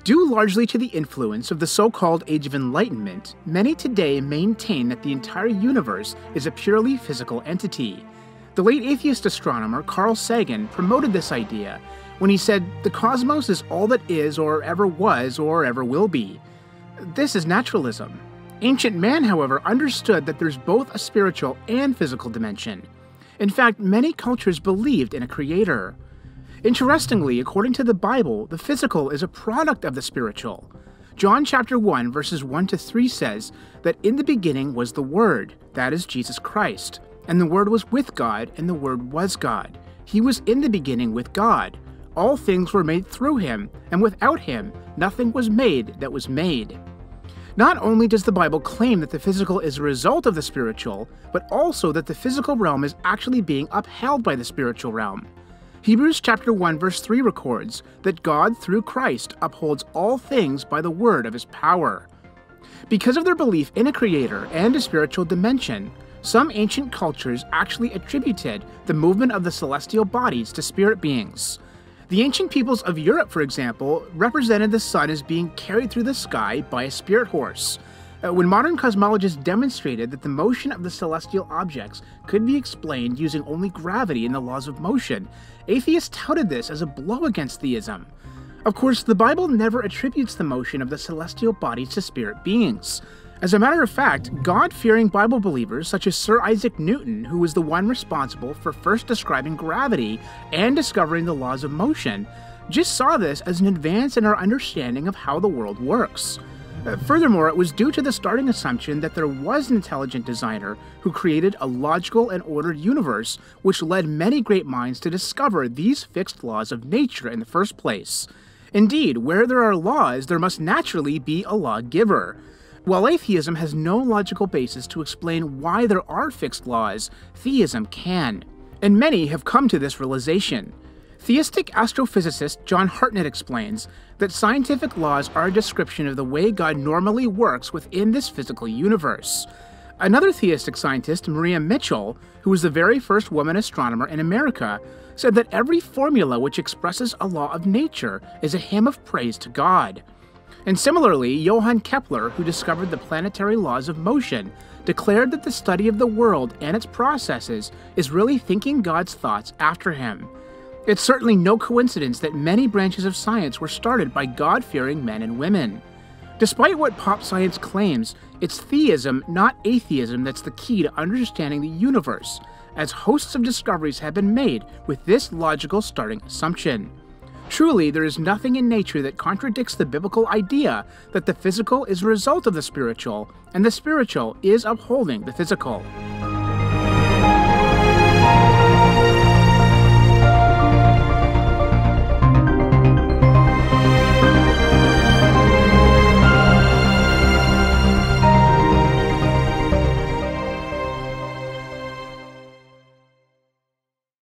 Due largely to the influence of the so-called Age of Enlightenment, many today maintain that the entire universe is a purely physical entity. The late atheist astronomer Carl Sagan promoted this idea when he said, "The cosmos is all that is or ever was or ever will be." This is naturalism. Ancient man, however, understood that there's both a spiritual and physical dimension. In fact, many cultures believed in a creator. Interestingly, according to the Bible, the physical is a product of the spiritual. John chapter 1 verses 1 to 3 says that in the beginning was the Word, that is Jesus Christ, and the Word was with God, and the Word was God. He was in the beginning with God. All things were made through him, and without him nothing was made that was made. Not only does the Bible claim that the physical is a result of the spiritual, but also that the physical realm is actually being upheld by the spiritual realm. Hebrews chapter 1 verse 3 records that God, through Christ, upholds all things by the word of his power. Because of their belief in a creator and a spiritual dimension, some ancient cultures actually attributed the movement of the celestial bodies to spirit beings. The ancient peoples of Europe, for example, represented the sun as being carried through the sky by a spirit horse. When modern cosmologists demonstrated that the motion of the celestial objects could be explained using only gravity and the laws of motion, atheists touted this as a blow against theism. Of course, the Bible never attributes the motion of the celestial bodies to spirit beings. As a matter of fact, God-fearing Bible believers such as Sir Isaac Newton, who was the one responsible for first describing gravity and discovering the laws of motion, just saw this as an advance in our understanding of how the world works. Furthermore, it was due to the starting assumption that there was an intelligent designer who created a logical and ordered universe, which led many great minds to discover these fixed laws of nature in the first place. Indeed, where there are laws, there must naturally be a lawgiver. While atheism has no logical basis to explain why there are fixed laws, theism can. And many have come to this realization. Theistic astrophysicist John Hartnett explains that scientific laws are a description of the way God normally works within this physical universe. Another theistic scientist, Maria Mitchell, who was the very first woman astronomer in America, said that every formula which expresses a law of nature is a hymn of praise to God. And similarly, Johann Kepler, who discovered the planetary laws of motion, declared that the study of the world and its processes is really thinking God's thoughts after him. It's certainly no coincidence that many branches of science were started by God-fearing men and women. Despite what pop science claims, it's theism, not atheism, that's the key to understanding the universe, as hosts of discoveries have been made with this logical starting assumption. Truly, there is nothing in nature that contradicts the biblical idea that the physical is a result of the spiritual, and the spiritual is upholding the physical.